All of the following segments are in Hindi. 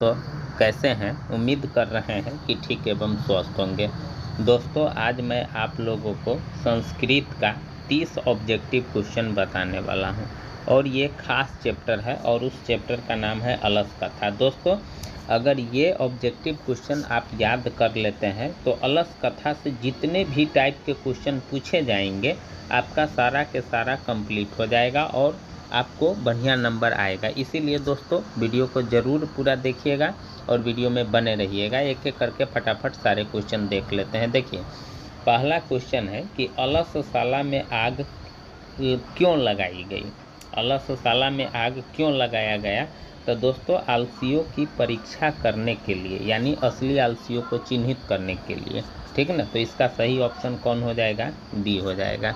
तो कैसे हैं? उम्मीद कर रहे हैं कि ठीक एवं स्वस्थ होंगे। दोस्तों, आज मैं आप लोगों को संस्कृत का 30 ऑब्जेक्टिव क्वेश्चन बताने वाला हूं और ये खास चैप्टर है और उस चैप्टर का नाम है अलस कथा। दोस्तों, अगर ये ऑब्जेक्टिव क्वेश्चन आप याद कर लेते हैं तो अलस कथा से जितने भी टाइप के क्वेश्चन पूछे जाएंगे आपका सारा के सारा कंप्लीट हो जाएगा और आपको बढ़िया नंबर आएगा। इसीलिए दोस्तों वीडियो को ज़रूर पूरा देखिएगा और वीडियो में बने रहिएगा। एक एक करके फटाफट सारे क्वेश्चन देख लेते हैं। देखिए, पहला क्वेश्चन है कि अलसशाला में आग क्यों लगाई गई? अलसशाला में आग क्यों लगाया गया? तो दोस्तों, आलसियों की परीक्षा करने के लिए, यानी असली आलसियों को चिन्हित करने के लिए। ठीक ना? तो इसका सही ऑप्शन कौन हो जाएगा? बी हो जाएगा।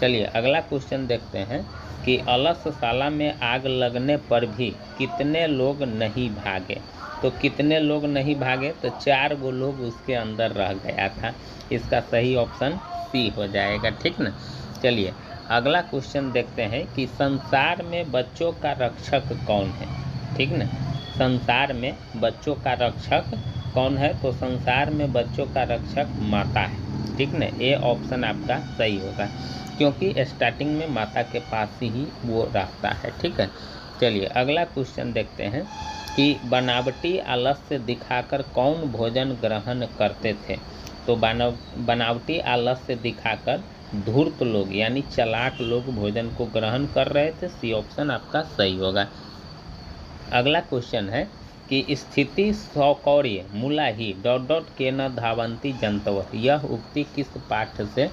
चलिए अगला क्वेश्चन देखते हैं कि अलसशाला में आग लगने पर भी कितने लोग नहीं भागे? तो कितने लोग नहीं भागे? तो 4 गो लोग उसके अंदर रह गया था। इसका सही ऑप्शन सी हो जाएगा। ठीक ना? चलिए अगला क्वेश्चन देखते हैं कि संसार में बच्चों का रक्षक कौन है? ठीक ना? संसार में बच्चों का रक्षक कौन है? तो संसार में बच्चों का रक्षक माता है। ठीक ना? ये ऑप्शन आपका सही होगा क्योंकि स्टार्टिंग में माता के पास ही वो रहता है। ठीक है, चलिए अगला क्वेश्चन देखते हैं कि बनावटी आलस्य दिखाकर कौन भोजन ग्रहण करते थे? तो बनावटी आलस्य दिखाकर धूर्त लोग यानी चालाक लोग भोजन को ग्रहण कर रहे थे। सी ऑप्शन आपका सही होगा। अगला क्वेश्चन है कि स्थिति सौकर्य मूला ही ... के न धावंती जंतवः। यह उक्ति किस पाठ से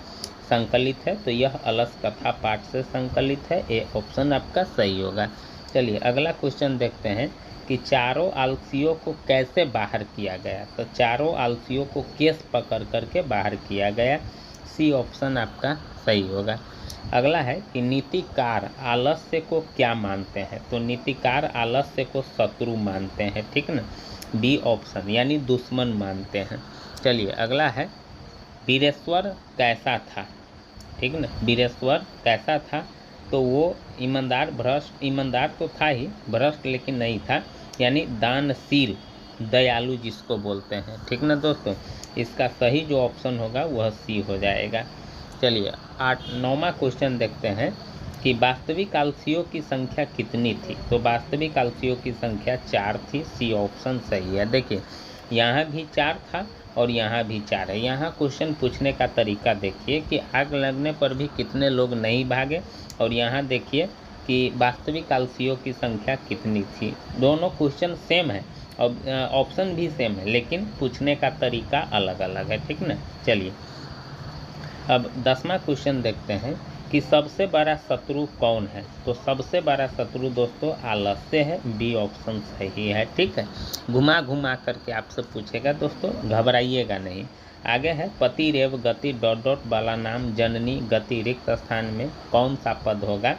संकलित है? तो यह अलस कथा पाठ से संकलित है। ये ऑप्शन आपका सही होगा। चलिए अगला क्वेश्चन देखते हैं कि चारों आलसियों को कैसे बाहर किया गया? तो चारों आलसियों को केस पकड़ करके बाहर किया गया। सी ऑप्शन आपका सही होगा। अगला है कि नीतिकार आलस्य को क्या मानते हैं? तो नीतिकार आलस्य को शत्रु मानते हैं। ठीक ना? बी ऑप्शन यानी दुश्मन मानते हैं। चलिए अगला है वीरेश्वर कैसा था? ठीक ना? वीरेश्वर कैसा था? तो वो ईमानदार, भ्रष्ट, ईमानदार तो था ही, भ्रष्ट लेकिन नहीं था, यानी दानशील, दयालु जिसको बोलते हैं। ठीक ना दोस्तों? इसका सही जो ऑप्शन होगा वह सी हो जाएगा। चलिए 9वां क्वेश्चन देखते हैं कि वास्तविक आलसियों की संख्या कितनी थी? तो वास्तविक आलसियों की संख्या 4 थी। सी ऑप्शन सही है। देखिए यहाँ भी 4 था और यहाँ भी 4 है। यहाँ क्वेश्चन पूछने का तरीका देखिए कि आग लगने पर भी कितने लोग नहीं भागे, और यहाँ देखिए कि वास्तविक आलसियों की संख्या कितनी थी। दोनों क्वेश्चन सेम है और ऑप्शन भी सेम है, लेकिन पूछने का तरीका अलग अलग है। ठीक ना? चलिए अब 10वां क्वेश्चन देखते हैं कि सबसे बड़ा शत्रु कौन है? तो सबसे बड़ा शत्रु दोस्तों आलस्य है। बी ऑप्शन सही है। ठीक है, घुमा घुमा करके आपसे पूछेगा दोस्तों, घबराइएगा नहीं। आगे है पति रेव गति ... वाला नाम जननी गति रिक्त स्थान में कौन सा पद होगा?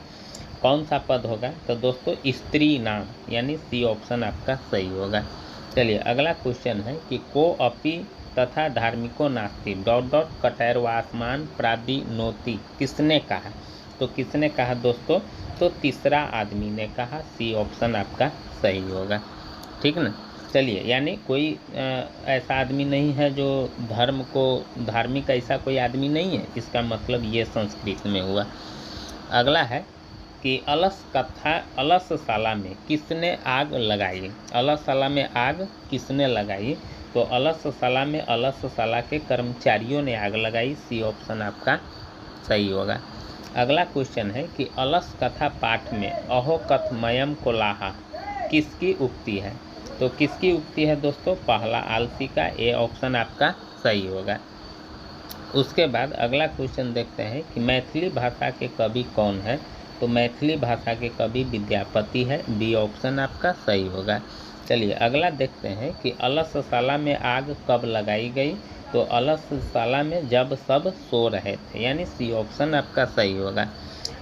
कौन सा पद होगा? तो दोस्तों स्त्री नाम, यानी सी ऑप्शन आपका सही होगा। चलिए अगला क्वेश्चन है कि को अपि तथा धार्मिको नास्ति ... कटैर्वासमान प्रादिनोति किसने कहा? तो किसने कहा दोस्तों? तो तीसरा आदमी ने कहा। सी ऑप्शन आपका सही होगा। ठीक ना? चलिए यानी कोई ऐसा आदमी नहीं है जो धर्म को, धार्मिक ऐसा कोई आदमी नहीं है, इसका मतलब ये संस्कृत में हुआ। अगला है कि अलसशाला में किसने आग लगाई? अलसशाला में आग किसने लगाई? तो अलसशाला में अलसशाला के कर्मचारियों ने आग लगाई। सी ऑप्शन आपका सही होगा। अगला क्वेश्चन है कि अलस कथा पाठ में अहो कथमयम कोलाहा किसकी उक्ति है? तो किसकी उक्ति है दोस्तों? पहला आलसी का। ए ऑप्शन आपका सही होगा। उसके बाद अगला क्वेश्चन देखते हैं कि मैथिली भाषा के कवि कौन है? तो मैथिली भाषा के कवि विद्यापति है। बी ऑप्शन आपका सही होगा। चलिए अगला देखते हैं कि अलसशाला में आग कब लगाई गई? तो अलसशाला में जब सब सो रहे थे, यानी सी ऑप्शन आपका सही होगा।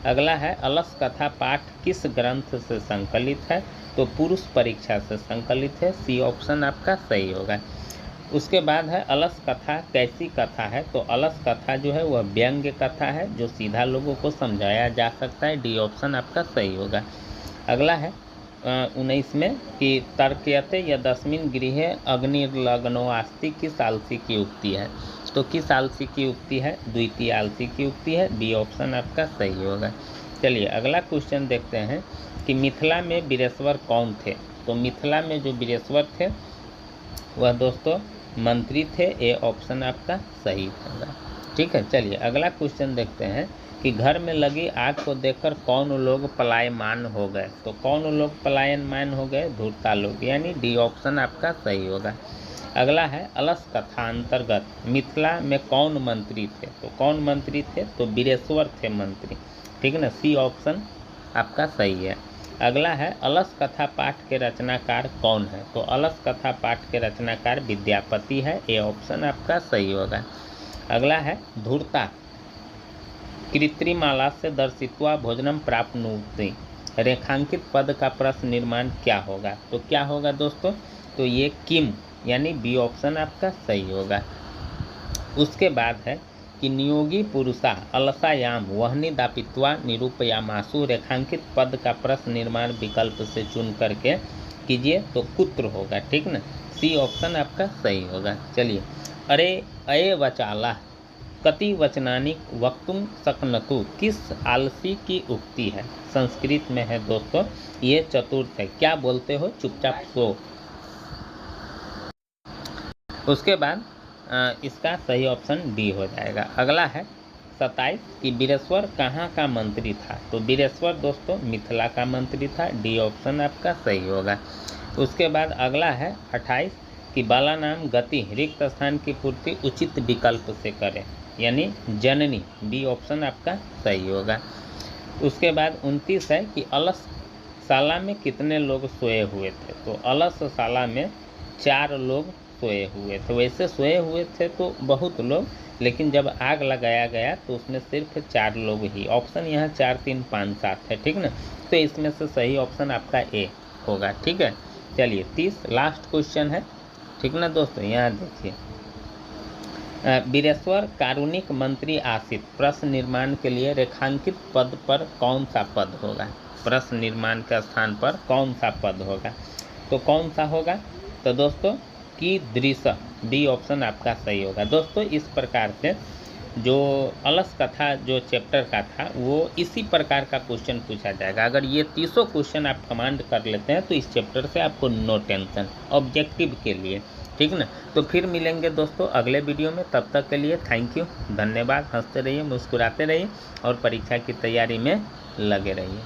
अगला है अलस कथा पाठ किस ग्रंथ से संकलित है? तो पुरुष परीक्षा से संकलित है। सी ऑप्शन आपका सही होगा। उसके बाद है अलस कथा कैसी कथा है? तो अलस कथा जो है वह व्यंग्य कथा है जो सीधा लोगों को समझाया जा सकता है। डी ऑप्शन आपका सही होगा। अगला है 19 में कि तर्कयते यदस्मिन् गृहे अग्निर्लग्नो अस्ति किस आलसी की उक्ति है। तो किस आलसी की उक्ति है? द्वितीय आलसी की उक्ति है। बी ऑप्शन आपका सही होगा। चलिए अगला क्वेश्चन देखते हैं कि मिथिला में वीरेश्वर कौन थे। तो मिथिला में जो वीरेश्वर थे वह दोस्तों मंत्री थे। ए ऑप्शन आपका सही होगा। ठीक है, चलिए अगला क्वेश्चन देखते हैं कि घर में लगी आग को देखकर कौन लोग पलायमान हो गए। तो कौन लोग पलायमान हो गए? धूर्ता लोग, यानी डी ऑप्शन आपका सही होगा। अगला है अलस कथा अंतर्गत मिथिला में कौन मंत्री थे। तो कौन मंत्री थे? तो वीरेश्वर थे मंत्री। ठीक है ना, सी ऑप्शन आपका सही है। अगला है अलस कथा पाठ के रचनाकार कौन है। तो अलस कथा पाठ के रचनाकार विद्यापति है। ए ऑप्शन आपका सही होगा। अगला है धूर्ता कृत्रिमाला से दर्शित्वा भोजनम प्राप्नुते रेखांकित पद का प्रश्न निर्माण क्या होगा। तो क्या होगा दोस्तों? तो ये किम, यानी बी ऑप्शन आपका सही होगा। उसके बाद है कि नियोगी पुरुषा अलसायाम वहनी दापित्वा निरूपयामासु रेखांकित पद का प्रश्न निर्माण विकल्प से चुन करके कीजिए। तो कुत्र होगा। ठीक ना, सी ऑप्शन आपका सही होगा। चलिए अरे अये वचाला कति वचनानि वक्तुम शक्नतु किस आलसी की उक्ति है। संस्कृत में है दोस्तों, ये चतुर्थ है। क्या बोलते हो? चुपचाप सो। उसके बाद इसका सही ऑप्शन डी हो जाएगा। अगला है 27 कि वीरेश्वर कहाँ का मंत्री था। तो वीरेश्वर दोस्तों मिथिला का मंत्री था। डी ऑप्शन आपका सही होगा। उसके बाद अगला है 28 कि बाला नाम गति रिक्त स्थान की पूर्ति उचित विकल्प से करें, यानी जननी। बी ऑप्शन आपका सही होगा। उसके बाद 29 है कि अलस शाला में कितने लोग सोए हुए थे। तो अलस शाला में 4 लोग सोए हुए थे। वैसे सोए हुए थे तो बहुत लोग, लेकिन जब आग लगाया गया तो उसमें सिर्फ 4 लोग ही। ऑप्शन यहाँ 4, 3, 5, 7 है। ठीक ना, तो इसमें से सही ऑप्शन आपका ए होगा। ठीक है, चलिए 30 लास्ट क्वेश्चन है। ठीक ना दोस्तों, यहाँ देखिए वीरेश्वर कारुणिक मंत्री आसित प्रश्न निर्माण के लिए रेखांकित पद पर कौन सा पद होगा। प्रश्न निर्माण के स्थान पर कौन सा पद होगा। तो कौन सा होगा? तो दोस्तों की दृश्य, डी ऑप्शन आपका सही होगा। दोस्तों इस प्रकार से जो अलस कथा जो चैप्टर का था वो इसी प्रकार का क्वेश्चन पूछा जाएगा। अगर ये 30 क्वेश्चन आप कमांड कर लेते हैं तो इस चैप्टर से आपको नो टेंशन ऑब्जेक्टिव के लिए। ठीक ना, तो फिर मिलेंगे दोस्तों अगले वीडियो में। तब तक के लिए थैंक यू, धन्यवाद। हंसते रहिए, मुस्कुराते रहिए और परीक्षा की तैयारी में लगे रहिए।